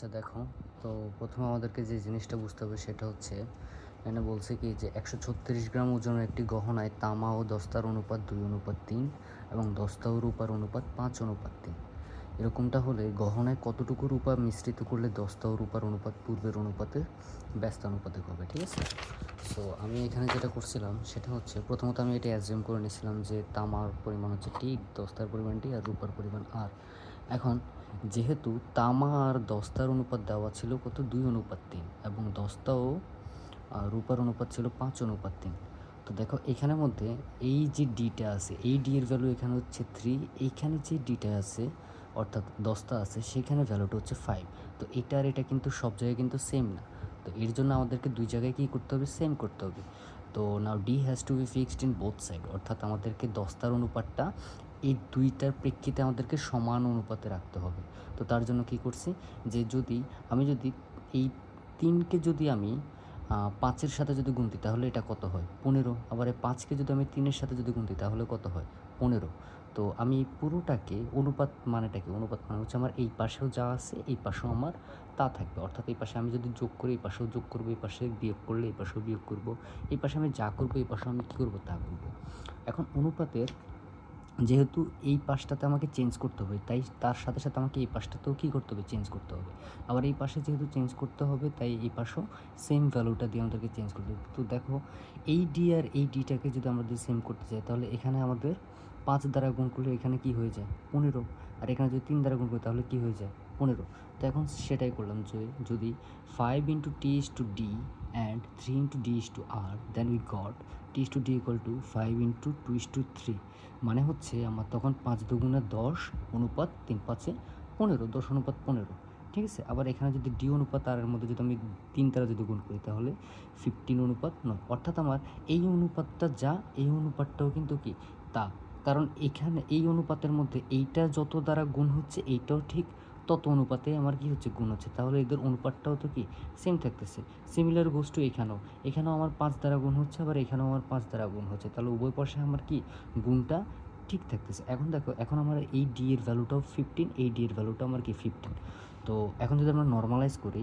আচ্ছা দেখো, তো প্রথমে আমাদেরকে যে জিনিসটা বুঝতে হবে সেটা হচ্ছে এখানে বলছে কি যে 136 গ্রাম ওজনের একটি গহনায় তামা ও দস্তার অনুপাত 2:3 এবং দস্তা ও রূপার অনুপাত 5:3। এরকমটা হলে গহনায় কতটুকু রূপা মিশ্রিত করলে দস্তা ও রূপার অনুপাত পূর্বের অনুপাতে ব্যস্তানুপাতিক হবে, ঠিক আছে? সো আমি এখানে যেটা করছিলাম সেটা হচ্ছে প্রথমত আমি এটা অ্যাজিউম করে নিয়েছিলাম যে তামার পরিমাণ হচ্ছে টি, দস্তার পরিমাণ টি আর রূপার পরিমাণ আর। এখন যেহেতু তামা আর দস্তার অনুপাত দেওয়া ছিল কত 2:3 এবং দস্তা ও রূপার অনুপাত ছিল 5:3। তো দেখো এখানের মধ্যে এই যে ডিটা আছে, এই ডি এর ভ্যালু এখানে হচ্ছে 3, এইখানে যে ডিটা আছে অর্থাৎ দস্তা আছে সেখানে ভ্যালুটা হচ্ছে 5। তো এটা আর এটা কিন্তু সব জায়গায় কিন্তু সেম না। তো এর জন্য আমাদেরকে দুই জায়গায় কী করতে হবে, সেম করতে হবে। তো now D has to be fixed in both side, অর্থাৎ আমাদেরকে দস্তার অনুপাতটা এই দুইটার প্রেক্ষিতে আমাদেরকে সমান অনুপাতে রাখতে হবে। তো তার জন্য কী করছি যে আমি যদি এই 3কে যদি আমি 5-এর সাথে যদি গুণ দিই তাহলে এটা কত হয় 15। আবার এই 5কে যদি আমি 3-এর সাথে যদি গুণ দিই তাহলে কত হয় 15। তো আমি পুরোটাকে অনুপাত মানে হচ্ছে আমার এই পাশেও যা আছে এই পাশেও আমার তা থাকবে, অর্থাৎ এই পাশে আমি যদি যোগ করি এই পাশেও যোগ করবো, এই পাশে বিয়োগ করলে এই পাশেও বিয়োগ করবো, এই পাশে আমি যা করবো এই পাশেও আমি কী করবো তা করবো। এখন অনুপাতের যেহেতু এই পাশটাতে আমাকে চেঞ্জ করতে হবে, তাই তার সাথে সাথে আমাকে এই পাশটাতেও কী করতে হবে, চেঞ্জ করতে হবে। আবার এই পাশে যেহেতু চেঞ্জ করতে হবে তাই এই পাশেও সেম ভ্যালুটা দিয়ে আমাদেরকে চেঞ্জ করতে হবে। তো দেখো এই ডি আর এই ডিটাকে যদি আমরা যদি সেম করতে চাই তাহলে এখানে আমাদের 5 দ্বারা গুণ করলে এখানে কি হয়ে যায় 15, আর এখানে যদি 3 দ্বারা গুণ করি তাহলে কি হয়ে যায় 15। তো এখন সেটাই করলাম যে যদি 5 into T is to D and 3 into D is to R, then we got T is to D equal to 5 into 2 is to 3। মানে হচ্ছে আমার তখন 5×2 = 10 অনুপাত 3×5 = 15, 10:15। ঠিক আছে, আবার এখানে যদি ডি অনুপাত আর এর মধ্যে যদি আমি 3 দ্বারা যদি গুণ করি তাহলে 15:9, অর্থাৎ আমার এই অনুপাতটা যা এই অনুপাতটাও কিন্তু কি তা। কারণ এখানে এই অনুপাতের মধ্যে এইটা যত দ্বারা গুণ হচ্ছে এইটাও ঠিক তত অনুপাতে আমার কি হচ্ছে গুণ হচ্ছে, তাহলে এদের অনুপাতটাও তো কি সেম থাকতেছে। সিমিলার গোষ্ঠ এখানেও আমার 5 দ্বারা গুণ হচ্ছে, আবার এখানেও আমার 5 দ্বারা গুণ হচ্ছে, তাহলে উভয় পাশে আমার কি গুণটা ঠিক থাকতেছে। এখন দেখো এখন আমার এই ডি এর ভ্যালুটাও 15, এই ডি এর ভ্যালুটা আমার কি 15। তো এখন যদি আমরা নর্মালাইজ করি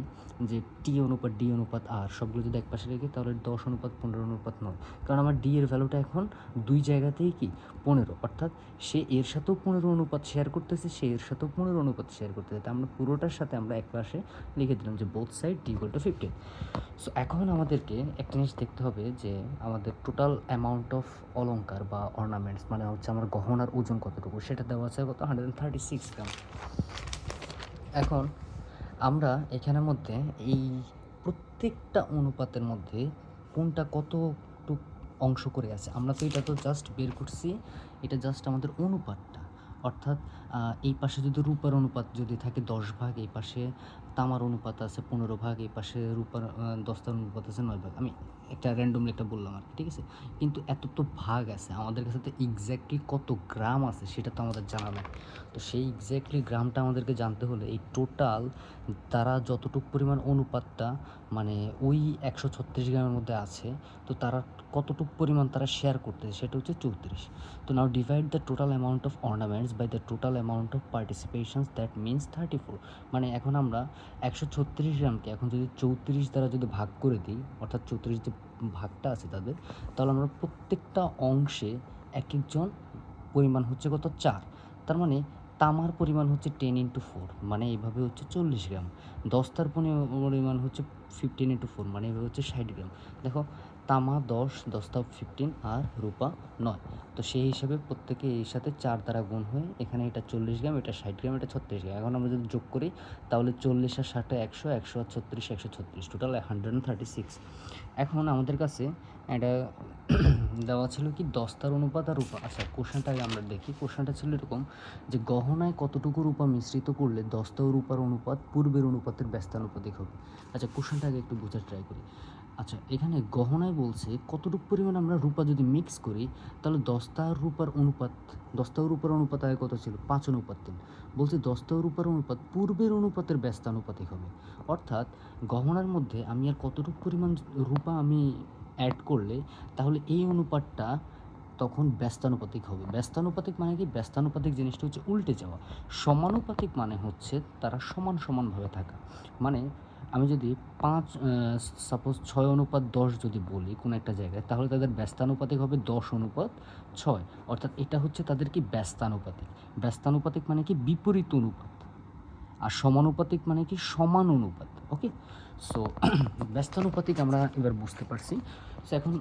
যে টি অনুপাত ডি অনুপাত আর সবগুলো যদি এক পাশে রেখে তাহলে 10:15:9, কারণ আমার ডি এর ভ্যালুটা এখন দুই জায়গাতেই কি 15, অর্থাৎ সে এর সাথেও 15 অনুপাত শেয়ার করতেছে, সে এর সাথেও 15 অনুপাত শেয়ার করতেছে। তাই আমরা পুরোটার সাথে আমরা এক পাশে লিখে দিলাম যে both side D equal two 15। So এখন আমাদেরকে একটা জিনিস দেখতে হবে যে আমাদের টোটাল অ্যামাউন্ট অফ অলংকার বা অর্নামেন্টস মানে হচ্ছে আমার গহনার ওজন কতটুকু সেটা দেওয়া আছে কত 136 গ্রাম। এখন আমরা এখানের মধ্যে এই প্রত্যেকটা অনুপাতের মধ্যে কোনটা কতটুক অংশ করে আছে আমরা তো এটা তো জাস্ট বের করছি, এটা জাস্ট আমাদের অনুপাতটা। অর্থাৎ এই পাশে যদি রূপার অনুপাত যদি থাকে 10 ভাগ, এই পাশে তামার অনুপাত আছে 15 ভাগ, এই পাশে রূপার দস্তার অনুপাত আছে 9 ভাগ, আমি একটা র্যান্ডমলি একটা বললাম আর কি, ঠিক আছে? কিন্তু এত তো ভাগ আছে, আমাদের কাছে তো এক্স্যাক্টলি কত গ্রাম আছে সেটা তো আমাদের জানা নেই। তো সেই এক্স্যাক্টলি গ্রামটা আমাদেরকে জানতে হলে এই টোটাল তারা যতটুক পরিমাণ অনুপাতটা মানে ওই 136 গ্রামের মধ্যে আছে, তো তারা কতটুক পরিমাণ তারা শেয়ার করতেছে সেটা হচ্ছে 34। তো now divide the total amount of ornaments by the total amount of participations, that means 34। মানে এখন আমরা 136 গ্রামকে এখন যদি 34 দ্বারা যদি ভাগ করে দিই, অর্থাৎ 34 যে ভাগটা আছে তাদের, তাহলে আমরা প্রত্যেকটা অংশে এক একজন পরিমাণ হচ্ছে কত 4। তার মানে তামার পরিমাণ হচ্ছে 10×4, মানে এইভাবে হচ্ছে 40 গ্রাম। দস্তার পরিমাণ হচ্ছে 15×4, মানে এইভাবে হচ্ছে 60 গ্রাম। দেখো তামা 10, দস্তা 15 আর রূপা 9। তো সেই হিসাবে প্রত্যেকে এর সাথে 4 দ্বারা গুণ হয়ে এখানে এটা 40 গ্রাম, এটা 60 গ্রাম, এটা 36 গ্রাম। এখন আমরা যদি যোগ করি তাহলে 40 আর 60 100, 100 আর 36 136, টোটাল 136। এখন আমাদের কাছে এটা দেওয়া ছিল কি দস্তার অনুপাত আর রূপা। আচ্ছা কোশ্চেনটা আগে আমরা দেখি। কোশ্চেনটা ছিল এরকম যে গহনায় কতটুকু রূপা মিশ্রিত করলে দস্তা ও রূপার অনুপাত পূর্বের অনুপাতের ব্যস্তানুপাতিক হবে। আচ্ছা কোশ্চেনটা আগে একটু বোঝার ট্রাই করি। আচ্ছা এখানে গহনায় বলছে কতটুকু পরিমাণ আমরা রূপা যদি মিক্স করি তাহলে দস্তা ও রূপার অনুপাত আগে কত ছিল 5:3। বলছে দস্তা ও রূপার অনুপাত পূর্বের অনুপাতের ব্যস্তানুপাতিক হবে। অর্থাৎ গহনার মধ্যে আমি আর কতটুকু পরিমাণ রূপা আমি অ্যাড করলে তাহলে এই অনুপাতটা তখন ব্যস্তানুপাতিক হবে। ব্যস্তানুপাতিক মানে কি? ব্যস্তানুপাতিক জিনিসটা হচ্ছে উল্টে যাওয়া। সমানুপাতিক মানে হচ্ছে তারা সমান সমানভাবে থাকা। মানে আমি যদি সাপোজ 6:10 যদি বলি কোনো একটা জায়গায়, তাহলে তাদের ব্যস্তানুপাতিক হবে 10:6। অর্থাৎ এটা হচ্ছে তাদের কি? ব্যস্তানুপাতিক। ব্যস্তানুপাতিক মানে কি? বিপরীত অনুপাত। আর সমানুপাতিক মানে কি? সমান অনুপাত। ওকে, সো ব্যস্তানুপাতিক আমরা এবার বুঝতে পারছি। সো এখন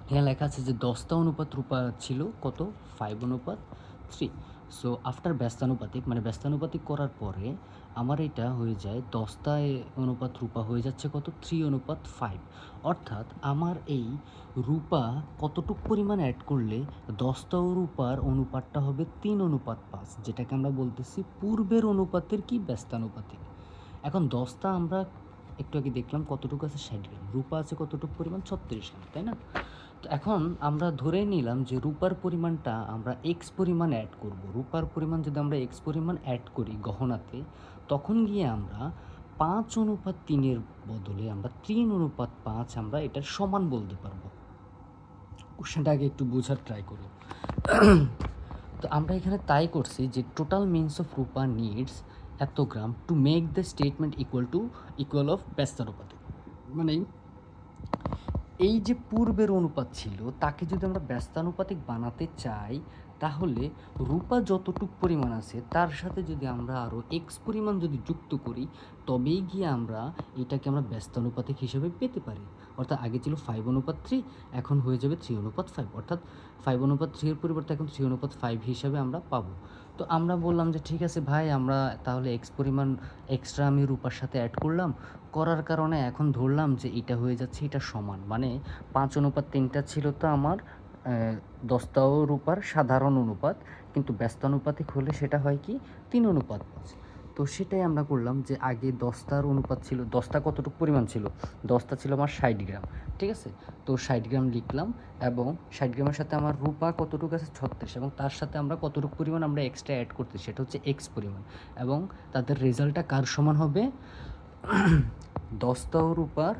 এখানে লেখা আছে যে 10টা অনুপাত রূপা ছিল কত? 5:3। সো আফটার ব্যস্তানুপাতিক মানে ব্যস্তানুপাতিক করার পরে আমার এটা হয়ে যায় 10টা অনুপাত রূপা হয়ে যাচ্ছে কত? 3:5। অর্থাৎ আমার এই রূপা কতটুক পরিমাণ অ্যাড করলে 10টা রূপার অনুপাতটা হবে 3:5, যেটাকে আমরা বলতেছি পূর্বের অনুপাতের কি? ব্যস্তানুপাতিক। এখন 10টা আমরা একটু আগে দেখলাম কতটুকু আছে? 60 গ্রাম। রূপা আছে কতটুকু পরিমাণ? 36 গ্রাম, তাই না? তো এখন আমরা ধরে নিলাম যে রূপার পরিমাণটা আমরা এক্স পরিমাণ অ্যাড করব। রূপার পরিমাণ যদি আমরা এক্স পরিমাণ অ্যাড করি গহনাতে, তখন গিয়ে আমরা 5:3 বদলে আমরা 3:5 আমরা এটার সমান বলতে পারবো। কোশ্চেনটা আগে একটু বোঝার ট্রাই করো। তো আমরা এখানে তাই করছি যে টোটাল মিনস অফ রূপা নিডস এত gram to make the statement equal of ব্যস্তানুপাতিক। মানে এই যে পূর্বের অনুপাত ছিল তাকে যদি আমরা ব্যস্তানুপাতিক বানাতে চাই, তাহলে রূপা যতটুক পরিমাণ আছে তার সাথে যদি আমরা আরও এক্স পরিমাণ যদি যুক্ত করি, তবেই গিয়ে আমরা এটাকে আমরা ব্যস্তানুপাতিক হিসেবে পেতে পারি। অর্থাৎ আগে ছিল 5:3, এখন হয়ে যাবে 3:5। অর্থাৎ 5:3 এর পরিবর্তে এখন 3:5 হিসাবে আমরা পাবো। তো আমরা বললাম যে ঠিক আছে ভাই, আমরা তাহলে এক্স পরিমাণ এক্সট্রা আমি রূপার সাথে অ্যাড করলাম, করার কারণে এখন ধরলাম যে এটা হয়ে যাচ্ছে এটা সমান। মানে 5:3টা ছিল তো আমার 10টাও রূপার সাধারণ অনুপাত, কিন্তু ব্যস্তানুপাতিক হলে সেটা হয় কি? 3:5। তো সেটাই আমরা করলাম যে আগে 10টার অনুপাত ছিল, 10টা কতটুকু পরিমাণ ছিল? 10টা ছিল আমার 60 গ্রাম, ঠিক আছে? তো 60 গ্রাম লিখলাম, এবং 60 গ্রামের সাথে আমার রূপা কতটুকু আছে? 36, এবং তার সাথে আমরা কতটুকু পরিমাণ আমরা এক্সট্রা অ্যাড করতেছি, সেটা হচ্ছে এক্স পরিমাণ। এবং তাদের রেজাল্টটা কার সমান হবে? 10টা রূপার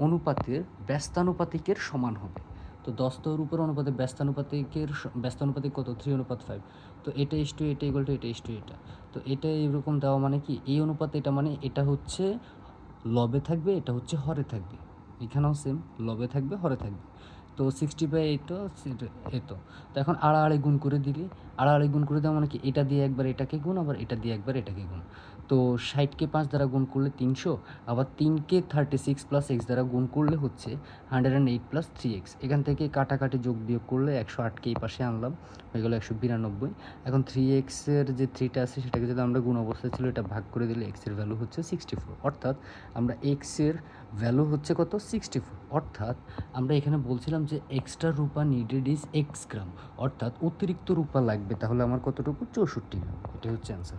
অনুপাতের ব্যস্তানুপাতিকের সমান হবে। তো 10টা রূপার অনুপাতে ব্যস্তানুপাতিক কত? 3:5। তো এটা ইস টু এটা ইকুয়াল টু এটা ইস টু এটা। তো এটা এরকম দেওয়া মানে কি? এই অনুপাতে এটা মানে এটা হচ্ছে লবে থাকবে, এটা হচ্ছে হরে থাকবে। এখানেও সেম, লবে থাকবে হরে থাকবে। তো 60/8 এতো। তো এখন আড়াআড়ি গুণ করে দিলে, আড়াআড়ি গুণ করে দেওয়া মানে কি? এটা দিয়ে একবার এটাকে গুণ, আবার এটা দিয়ে একবার এটাকে গুণ। তো 60কে 5 দ্বারা গুণ করলে 300, আবার 3কে 36 প্লাস এক্স দ্বারা গুণ করলে হচ্ছে 108 প্লাস 3x। এখান থেকে কাটাকাটি যোগ বিয়োগ করলে 108কে এই পাশে আনলাম, হয়ে গেল 192। এখন 3x-এর যে 3টা আছে সেটাকে যদি আমরা গুণ অবস্থায় ছিল এটা ভাগ করে দিলে x-এর ভ্যালু হচ্ছে 64। অর্থাৎ আমরা x-এর ভ্যালু হচ্ছে কত? 64। অর্থাৎ আমরা এখানে বলছিলাম যে এক্সট্রা রূপা নিডেড ইজ এক্স গ্রাম, অর্থাৎ অতিরিক্ত রূপা লাগবে, তাহলে আমার কতটুকু? 64 গ্রাম। এটাই হচ্ছে অ্যান্সার।